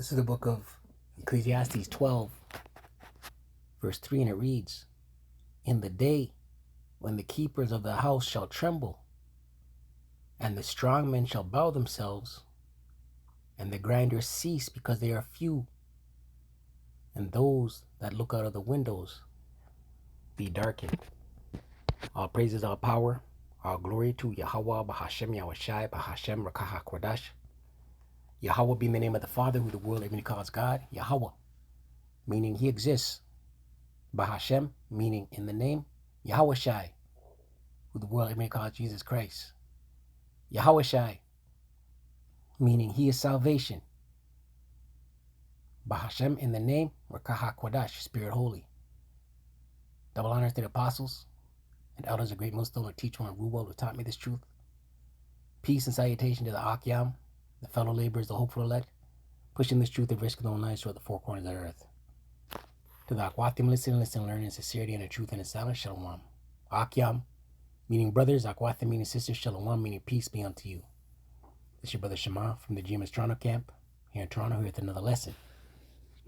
This is the book of Ecclesiastes 12, verse 3, and it reads, "In the day when the keepers of the house shall tremble, and the strong men shall bow themselves, and the grinders cease because they are few, and those that look out of the windows be darkened." All praises, all power, all glory to Yahweh, Bahashem, Yahushai, Bahashem, Rakaha, Kodash. Yahweh being the name of the Father, who the world even calls God. Yahweh, meaning he exists. Bahashem, meaning in the name. Yahushai, who the world even calls Jesus Christ. Yahushai, meaning he is salvation. Bahashem, in the name. Rakaha, Kodash, Spirit Holy. Double honors to the apostles and elders of great millstone, who teach one, Rubal, who taught me this truth. Peace and salutation to the Akyam, the fellow laborers, the hopeful elect, pushing this truth at risk of their own lives throughout the four corners of the earth. To the Akwatim, listen, learn in sincerity and in truth and in silence, Shalom. Akyam, meaning brothers, Akwatim, meaning sisters, Shalom, meaning peace be unto you. This is your brother Shema from the GMS Toronto camp, here in Toronto, here with another lesson.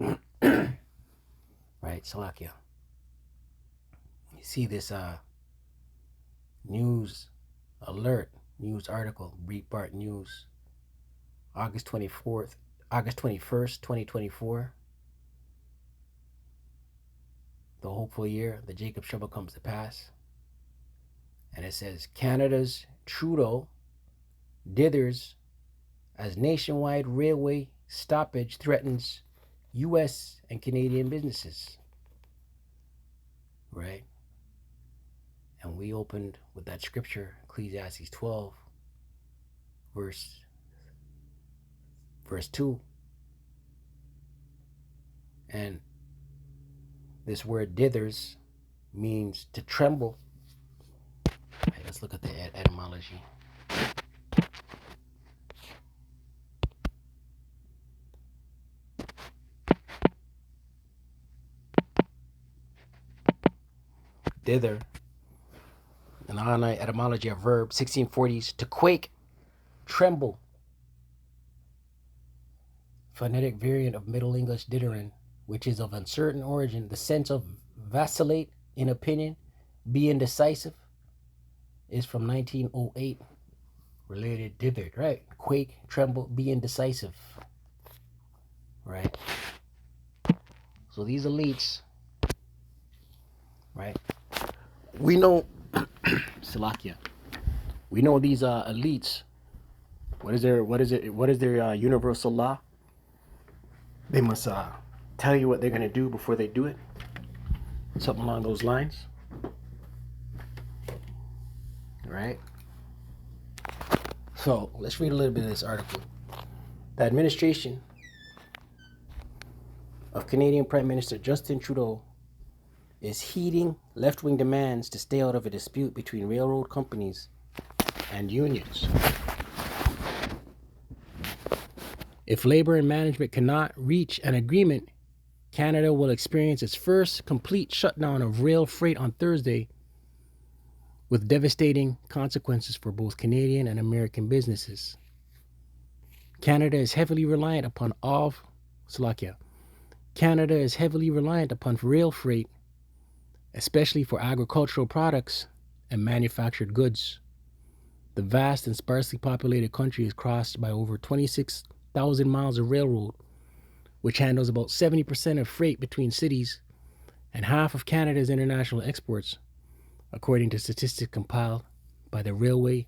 Right, Salakia. You see this news alert, news article, Breitbart News, August 21st, 2024. The hopeful year, the Jacob trouble comes to pass. And it says, Canada's Trudeau dithers as nationwide railway stoppage threatens U.S. and Canadian businesses. Right? And we opened with that scripture, Ecclesiastes 12, verse 2. And this word dithers means to tremble. Right, let's look at the etymology. Dither, an Illini etymology of verb, 1640s, to quake, tremble. Phonetic variant of Middle English dithering, which is of uncertain origin, the sense of vacillate in opinion, be indecisive, is from 1908. Related dithered, right? Quake, tremble, be indecisive. Right? So these elites, right? We know, Salakia. We know these elites. What is their universal law? They must tell you what they're going to do before they do it. Something along those lines. Right? So let's read a little bit of this article. The administration of Canadian Prime Minister Justin Trudeau is heeding left-wing demands to stay out of a dispute between railroad companies and unions. If labor and management cannot reach an agreement, Canada will experience its first complete shutdown of rail freight on Thursday, with devastating consequences for both Canadian and American businesses. Canada is heavily reliant upon rail freight, especially for agricultural products and manufactured goods. The vast and sparsely populated country is crossed by over 26,000 miles of railroad, which handles about 70% of freight between cities and half of Canada's international exports, according to statistics compiled by the Railway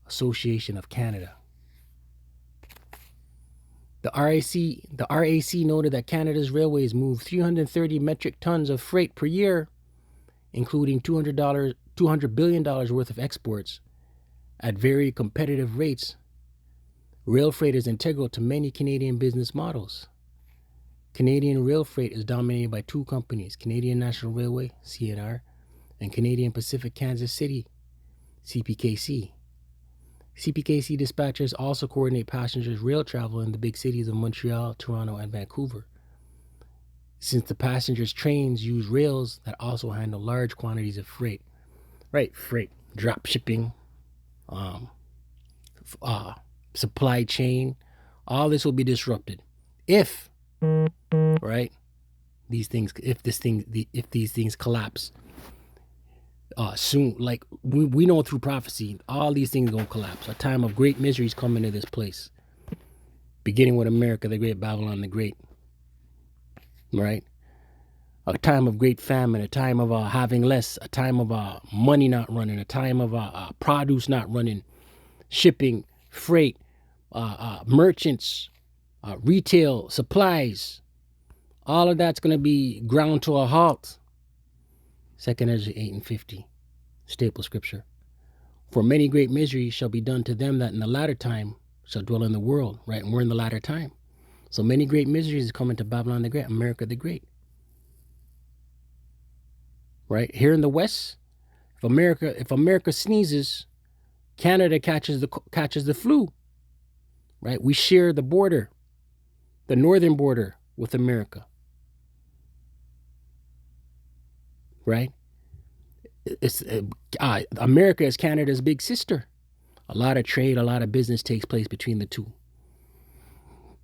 Association of Canada. The RAC noted that Canada's railways move 330 metric tons of freight per year, including $200 billion worth of exports, at very competitive rates. Rail freight is integral to many Canadian business models. Canadian rail freight is dominated by two companies, Canadian National Railway, CNR, and Canadian Pacific Kansas City, CPKC. CPKC dispatchers also coordinate passengers' rail travel in the big cities of Montreal, Toronto, and Vancouver. Since the passengers' trains use rails that also handle large quantities of freight. Right, freight, drop shipping, supply chain, all this will be disrupted If, right, these things, if these things collapse, soon, like we know through prophecy, all these things gonna collapse. A time of great misery is coming to this place, beginning with America the Great, Babylon the Great, right? A time of great famine, a time of having less, a time of money not running, a time of produce not running, shipping, freight, merchants, retail, supplies. All of that's going to be ground to a halt. 2 Ezra 8:50, staple scripture. For many great miseries shall be done to them that in the latter time shall dwell in the world, right? And we're in the latter time. So many great miseries is coming to Babylon the Great, America the Great. Right? Here in the West, if America sneezes, Canada catches the flu. Right? We share the border, the northern border with America. Right? America is Canada's big sister. A lot of trade, a lot of business takes place between the two.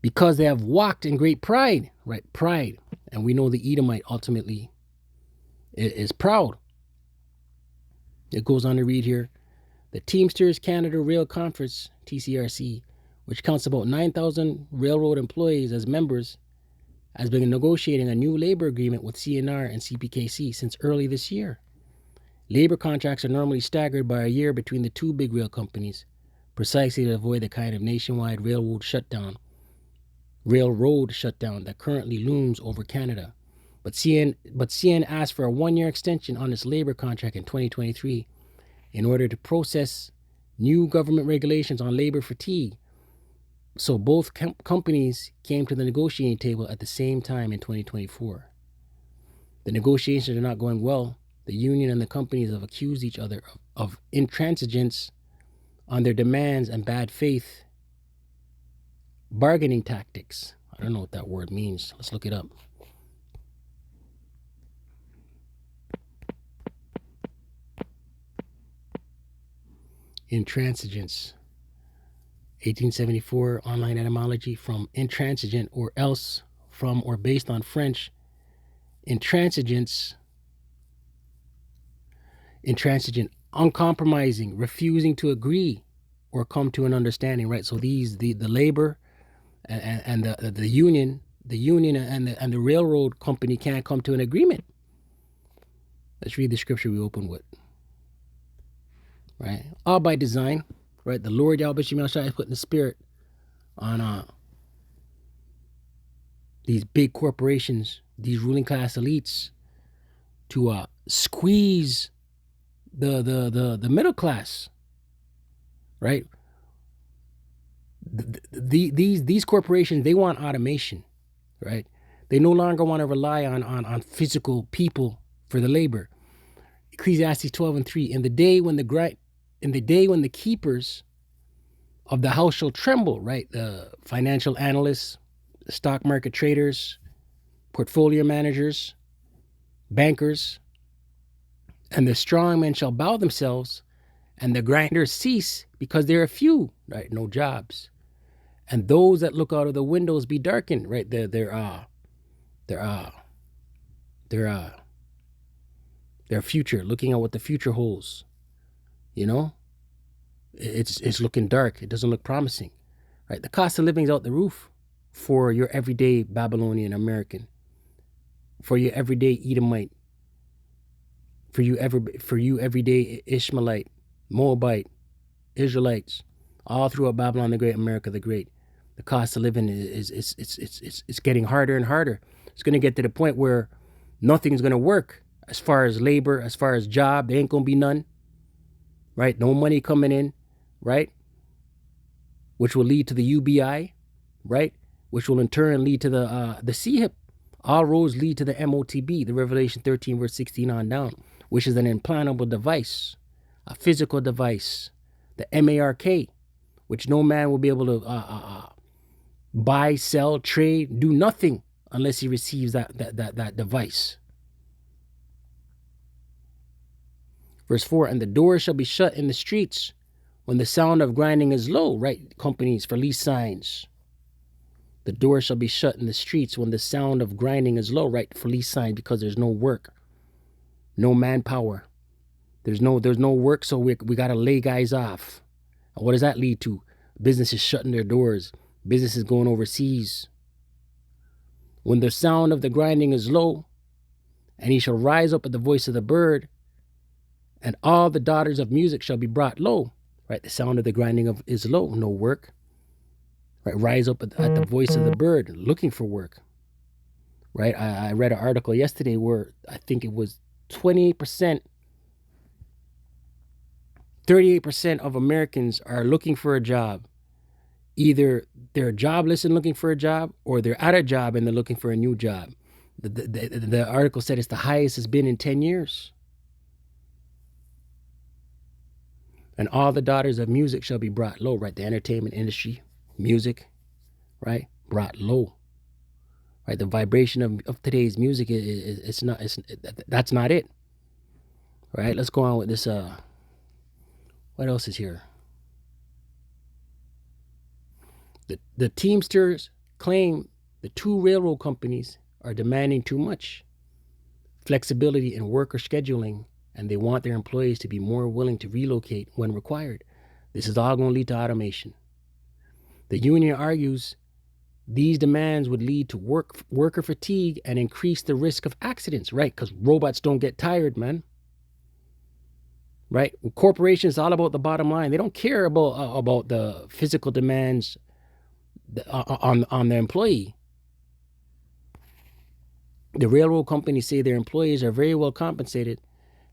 Because they have walked in great pride, right? Pride. And we know the Edomite ultimately is proud. It goes on to read here, the Teamsters Canada Rail Conference, TCRC, which counts about 9,000 railroad employees as members, has been negotiating a new labor agreement with CNR and CPKC since early this year. Labor contracts are normally staggered by a year between the two big rail companies, precisely to avoid the kind of nationwide railroad shutdown that currently looms over Canada. But CN asked for a one-year extension on its labor contract in 2023 in order to process new government regulations on labor fatigue. So both companies came to the negotiating table at the same time in 2024. The negotiations are not going well. The union and the companies have accused each other of intransigence on their demands and bad faith bargaining tactics. I don't know what that word means. Let's look it up. Intransigence. 1874 online etymology from intransigent or else from or based on French. Intransigent, uncompromising, refusing to agree or come to an understanding, right? So the labor and the union and the railroad company can't come to an agreement. Let's read the scripture we opened with. Right? All by design, right? The Lord Yahweh Shemel Shai is putting the spirit on these big corporations, these ruling class elites, to squeeze the middle class, right? These corporations, they want automation, right? They no longer want to rely on physical people for the labor. Ecclesiastes 12:3. In the day when the keepers of the house shall tremble, right? The financial analysts, the stock market traders, portfolio managers, bankers, and the strong men shall bow themselves, and the grinders cease because there are few, right? No jobs. And those that look out of the windows be darkened, right? Their future, looking at what the future holds, you know, it's looking dark. It doesn't look promising, right? The cost of living is out the roof for your everyday Babylonian American, for your everyday Edomite, for you everyday Ishmaelite, Moabite, Israelites, all throughout Babylon the Great, America the Great. The cost of living is getting harder and harder. It's going to get to the point where nothing's going to work as far as labor, as far as job. There ain't going to be none, right? No money coming in, right? Which will lead to the UBI, right? Which will in turn lead to the CHIP. All roads lead to the MOTB, the Revelation 13 verse 16 on down, which is an implantable device, a physical device, the MARK, which no man will be able to buy, sell, trade, do nothing unless he receives that device. Verse 4, and the doors shall be shut in the streets when the sound of grinding is low, right? Companies for lease signs. The door shall be shut in the streets when the sound of grinding is low, right? For lease sign, because there's no work, no manpower. There's no work, so we got to lay guys off. And what does that lead to? Businesses shutting their doors, businesses going overseas. When the sound of the grinding is low, and he shall rise up at the voice of the bird, and all the daughters of music shall be brought low. Right, the sound of the grinding is low, no work. Right, rise up at the voice of the bird, looking for work. Right, I read an article yesterday where I think it was 28%, 38% of Americans are looking for a job. Either they're jobless and looking for a job, or they're at a job and they're looking for a new job. The article said it's the highest it's been in 10 years. And all the daughters of music shall be brought low, right? The entertainment industry, music, right? Brought low, right? The vibration of today's music, that's not it, right? Let's go on with this. What else is here? The Teamsters claim the two railroad companies are demanding too much flexibility in worker scheduling, and they want their employees to be more willing to relocate when required. This is all going to lead to automation. The union argues these demands would lead to worker fatigue and increase the risk of accidents, right? Because robots don't get tired, man. Right? Corporations, all about the bottom line. They don't care about the physical demands on their employee. The railroad companies say their employees are very well compensated.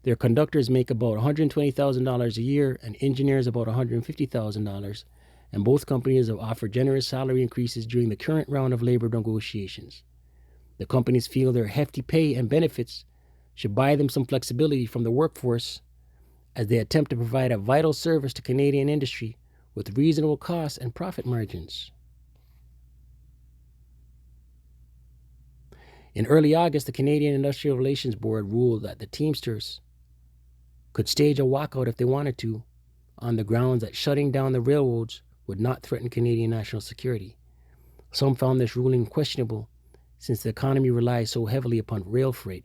Their conductors make about $120,000 a year and engineers about $150,000. And both companies have offered generous salary increases during the current round of labor negotiations. The companies feel their hefty pay and benefits should buy them some flexibility from the workforce as they attempt to provide a vital service to Canadian industry with reasonable costs and profit margins. In early August, the Canadian Industrial Relations Board ruled that the Teamsters could stage a walkout if they wanted to, on the grounds that shutting down the railroads would not threaten Canadian national security. Some found this ruling questionable, since the economy relies so heavily upon rail freight,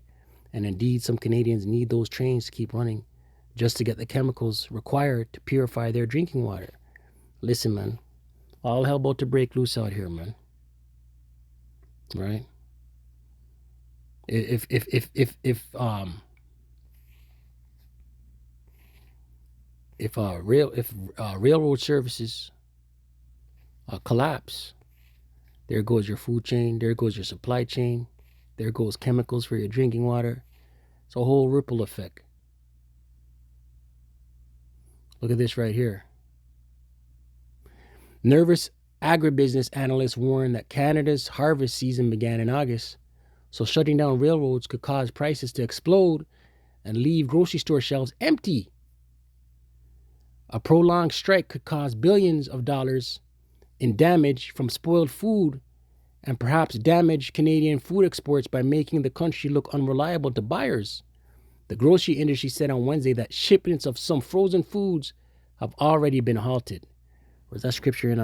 and indeed some Canadians need those trains to keep running just to get the chemicals required to purify their drinking water. Listen, man, all hell about to break loose out here, man. Right? If railroad services collapse, there goes your food chain, there goes your supply chain, there goes chemicals for your drinking water. It's a whole ripple effect. Look at this right here. Nervous agribusiness analysts warn that Canada's harvest season began in August, so shutting down railroads could cause prices to explode and leave grocery store shelves empty. A prolonged strike could cause billions of dollars in damage from spoiled food and perhaps damage Canadian food exports by making the country look unreliable to buyers. The grocery industry said on Wednesday that shipments of some frozen foods have already been halted. Where's that scripture in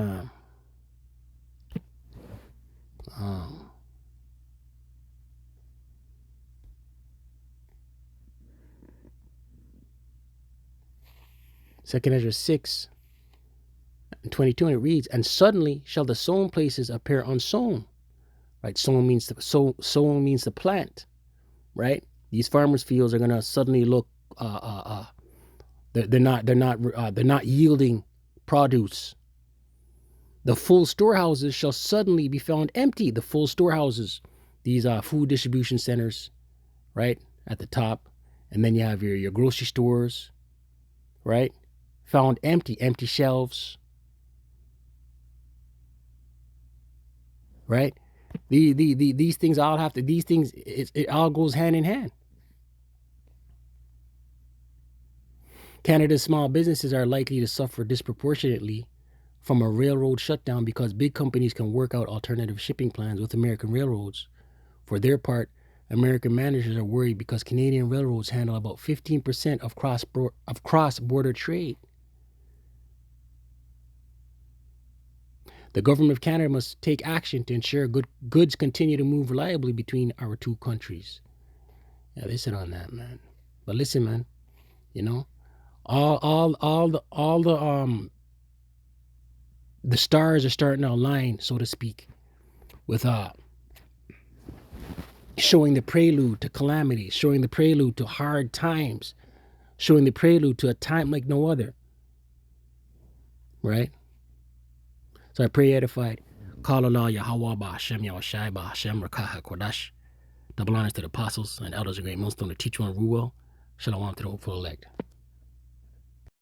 2 Ezra 6:22, and it reads, "And suddenly shall the sown places appear unsown." Right? Sown means to plant. Right? These farmers' fields are gonna suddenly look they're not yielding produce. The full storehouses shall suddenly be found empty. The full storehouses, these food distribution centers, right at the top, and then you have your grocery stores, right? Found empty shelves, right? These things all have to. It all goes hand in hand. Canada's small businesses are likely to suffer disproportionately from a railroad shutdown because big companies can work out alternative shipping plans with American railroads. For their part, American managers are worried because Canadian railroads handle about 15% of cross-border trade. The government of Canada must take action to ensure goods continue to move reliably between our two countries. Yeah, they said on that, man. But listen, man, you know, all the stars are starting to align, so to speak, with showing the prelude to calamity, showing the prelude to hard times, showing the prelude to a time like no other. Right? So I pray edified. Call Allah Yahweh Ba'Hashem Yahushai Ba'Hashem Rakaha Kodash. Double honors to the apostles and elders of great millstone to teach one rule well. Shalom to the hopeful elect.